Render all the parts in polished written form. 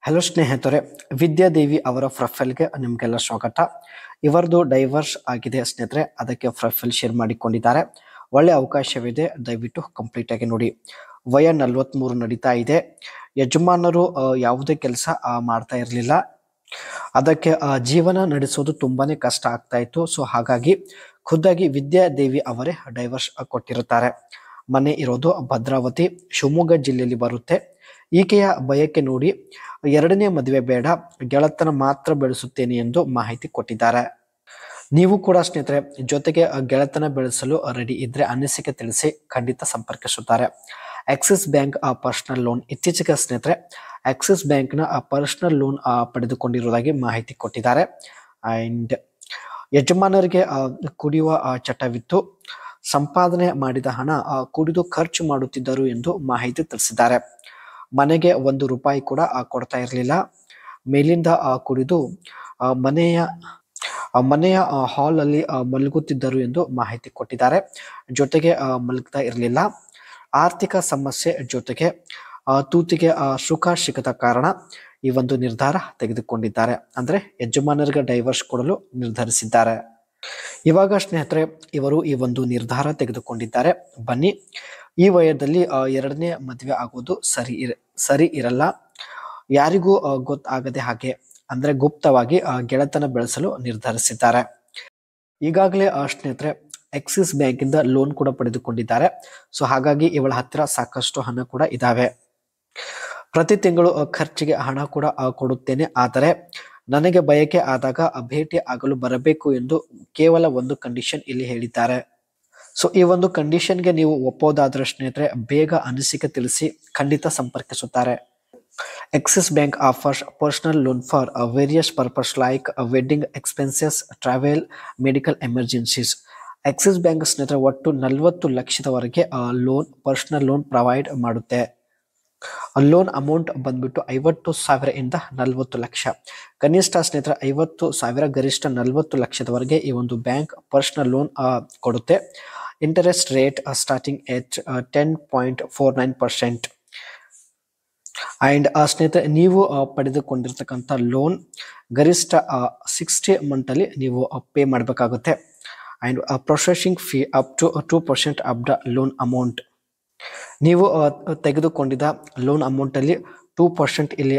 Hello ಸ್ನೇಹಿತರೆ, ವಿದ್ಯಾದೇವಿ ಅವರ ಪ್ರೊಫೈಲ್ಗೆ ನಿಮಗೆಲ್ಲ ಸ್ವಾಗತ. ಇವರದು ಡೈವರ್ಸ್ ಆಗಿದೆ ಸ್ನೇಹಿತರೆ, ಅದಕ್ಕೆ ಪ್ರೊಫೈಲ್ ಶೇರ್ ಮಾಡಿಕೊಂಡಿದ್ದಾರೆ. ಒಳ್ಳೆ ಅವಕಾಶವಿದೆ, ದಯವಿಟ್ಟು ಕಂಪ್ಲೀಟ್ ಆಗಿ ನೋಡಿ. ವಯ 43 ನಡೀತಾ ಇದೆ. ಯಜಮಾನರು ಯಾವುದೇ ಕೆಲಸ ಮಾಡ್ತಾ ಇರಲಿಲ್ಲ. ಅದಕ್ಕೆ ಜೀವನ ನಡೆಸೋದು ತುಂಬಾನೇ ಕಷ್ಟ ಆಗ್ತಾ ಇತ್ತು. ಸೊ ಹಾಗಾಗಿ ಖುದ್ದಾಗಿ ವಿದ್ಯಾದೇವಿ ಅವರೇ ಡೈವರ್ಸ್ ಕೊಟ್ಟಿರುತ್ತಾರೆ. ಮನೆ ಇರೋದು ಭದ್ರಾವತಿ, ಶಿವಮೊಗ್ಗ ಜಿಲ್ಲೆಯಲ್ಲಿ ಬರುತ್ತೆ. ಈಕೆಯ ಬಯಕೆ ನೋಡಿ, ಎರಡನೇ ಮದುವೆ ಬೇಡ, ಗೆಳತನ ಮಾತ್ರ ಬೆಳೆಸುತ್ತೇನೆ ಎಂದು ಮಾಹಿತಿ ಕೊಟ್ಟಿದ್ದಾರೆ. ನೀವು ಕೂಡ ಸ್ನೇಹಿತರೆ ಜೊತೆಗೆ ಗೆಳತನ ಬೆಳೆಸಲು ರೆಡಿ ಇದ್ರೆ ಅನಿಸಿಕೆ ತಿಳಿಸಿ, ಖಂಡಿತ ಸಂಪರ್ಕಿಸುತ್ತಾರೆ. ಆಕ್ಸಿಸ್ ಬ್ಯಾಂಕ್ ಪರ್ಸನಲ್ ಲೋನ್ ಇತ್ತೀಚೆಗೆ ಸ್ನೇಹಿತರೆ ಆಕ್ಸಿಸ್ ಬ್ಯಾಂಕ್ನ ಪರ್ಸನಲ್ ಲೋನ್ ಪಡೆದುಕೊಂಡಿರುವುದಾಗಿ ಮಾಹಿತಿ ಕೊಟ್ಟಿದ್ದಾರೆ. ಅಂಡ್ ಯಜಮಾನರಿಗೆ ಕುಡಿಯುವ ಚಟವಿತ್ತು, ಸಂಪಾದನೆ ಮಾಡಿದ ಹಣ ಕುಡಿದು ಖರ್ಚು ಮಾಡುತ್ತಿದ್ದರು ಎಂದು ಮಾಹಿತಿ ತಿಳಿಸಿದ್ದಾರೆ. ಮನೆಗೆ ₹1 ಕೂಡ ಕೊಡ್ತಾ ಇರಲಿಲ್ಲ. ಮೇಲಿಂದ ಕುಡಿದು ಮನೆಯ ಹಾಲ್ ಅಲ್ಲಿ ಮಲಗುತ್ತಿದ್ದರು ಎಂದು ಮಾಹಿತಿ ಕೊಟ್ಟಿದ್ದಾರೆ. ಜೊತೆಗೆ ಮಲಗ್ತಾ ಇರಲಿಲ್ಲ. ಆರ್ಥಿಕ ಸಮಸ್ಯೆ ಜೊತೆಗೆ ತೂತಿಗೆ ಸುಖ ಸಿಗದ ಕಾರಣ ಈ ಒಂದು ನಿರ್ಧಾರ ತೆಗೆದುಕೊಂಡಿದ್ದಾರೆ. ಅಂದ್ರೆ ಯಜಮಾನರಿಗೆ ಡೈವರ್ಸ್ ಕೊಡಲು ನಿರ್ಧರಿಸಿದ್ದಾರೆ. ಇವಾಗ ಸ್ನೇಹಿತರೆ ಇವರು ಈ ಒಂದು ನಿರ್ಧಾರ ತೆಗೆದುಕೊಂಡಿದ್ದಾರೆ. ಬನ್ನಿ, ಈ ವಯದಲ್ಲಿ ಎರಡನೇ ಮದುವೆ ಆಗೋದು ಸರಿ ಇರಲ್ಲ. ಯಾರಿಗೂ ಗೊತ್ತಾಗದೆ ಹಾಗೆ ಅಂದ್ರೆ ಗುಪ್ತವಾಗಿ ಗೆಳತನ ಬೆಳೆಸಲು ನಿರ್ಧರಿಸಿದ್ದಾರೆ. ಈಗಾಗಲೇ ಸ್ನೇಹಿತರೆ ಆಕ್ಸಿಸ್ ಬ್ಯಾಂಕ್ ಇಂದ ಲೋನ್ ಕೂಡ ಪಡೆದುಕೊಂಡಿದ್ದಾರೆ. ಸೊ ಹಾಗಾಗಿ ಇವಳ ಹತ್ತಿರ ಸಾಕಷ್ಟು ಹಣ ಕೂಡ ಇದಾವೆ. ಪ್ರತಿ ತಿಂಗಳು ಖರ್ಚಿಗೆ ಹಣ ಕೂಡ ಕೊಡುತ್ತೇನೆ, ಆದರೆ ನನಗೆ ಬಯಕೆ ಆದಾಗ ಭೇಟಿ ಆಗಲು ಬರಬೇಕು ಎಂದು ಕೇವಲ ಒಂದು ಕಂಡೀಷನ್ ಇಲ್ಲಿ ಹೇಳಿದ್ದಾರೆ. ಸೊ ಈ ಒಂದು ಕಂಡೀಷನ್ಗೆ ನೀವು ಒಪ್ಪೋದಾದ್ರೆ ಸ್ನೇಹಿತರೆ ಬೇಗ ಅನಿಸಿಕೆ ತಿಳಿಸಿ, ಖಂಡಿತ ಸಂಪರ್ಕಿಸುತ್ತಾರೆ. Axis Bank offers personal loan for various purpose like wedding expenses, travel, medical emergencies. Axis Bank ಸ್ನೇಹಿತರೆ ಒಟ್ಟು 40 ಲಕ್ಷದವರೆಗೆ ಪರ್ಸನಲ್ ಲೋನ್ ಪ್ರೊವೈಡ್ ಮಾಡುತ್ತೆ. ಲೋನ್ ಅಮೌಂಟ್ ಬಂದ್ಬಿಟ್ಟು 50,000 ಇಂದ 40 ಲಕ್ಷ. ಕನಿಷ್ಠ ಸ್ನೇಹಿತರೆ 50,000, ಗರಿಷ್ಠ 40 ಲಕ್ಷದವರೆಗೆ ಈ ಒಂದು ಬ್ಯಾಂಕ್ ಪರ್ಸನಲ್ ಲೋನ್ ಕೊಡುತ್ತೆ. Interest rate starting at 10.49%. And ಸ್ನೇಹಿತರೆ ನೀವು ಪಡೆದುಕೊಂಡಿರ್ತಕ್ಕಂಥ ಲೋನ್ ಗರಿಷ್ಠ 60 ಮಂತ್ ಅಲ್ಲಿ ನೀವು ಪೇ ಮಾಡಬೇಕಾಗುತ್ತೆ. And processing fee up to 2% of the loan amount. ನೀವು ತೆಗೆದುಕೊಂಡಿದ್ದ ಲೋನ್ ಅಮೌಂಟ್ ಅಲ್ಲಿ 2% ಇಲ್ಲಿ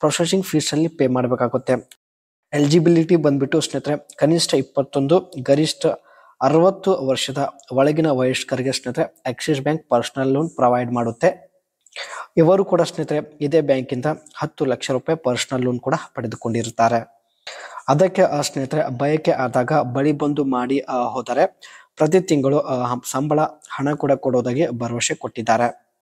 ಪ್ರೊಸೆಸಿಂಗ್ ಫೀಸ್ ಅಲ್ಲಿ ಪೇ ಮಾಡಬೇಕಾಗುತ್ತೆ. ಎಲಿಜಿಬಿಲಿಟಿ ಬಂದ್ಬಿಟ್ಟು ಸ್ನೇಹಿತರೆ ಕನಿಷ್ಠ 21, ಗರಿಷ್ಠ 60 ವರ್ಷದ ಒಳಗಿನ ವಯಸ್ಕರಿಗೆ ಸ್ನೇಹಿತರೆ Axis bank personal loan provide ಮಾಡುತ್ತೆ. ಇವರು ಕೂಡ ಸ್ನೇಹಿತರೆ ಇದೇ ಬ್ಯಾಂಕಿಂದ ₹10 ಲಕ್ಷ ಪರ್ಸನಲ್ ಲೋನ್ ಕೂಡ ಪಡೆದುಕೊಂಡಿರುತ್ತಾರೆ. ಅದಕ್ಕೆ ಸ್ನೇಹಿತರೆ ಬಯಕೆ ಆದಾಗ ಬಳಿ ಬಂದು ಮಾಡಿ ಹೋದರೆ ಪ್ರತಿ ತಿಂಗಳು ಸಂಬಳ ಹಣ ಕೂಡ ಕೊಡೋದಾಗಿ ಭರವಸೆ ಕೊಟ್ಟಿದ್ದಾರೆ.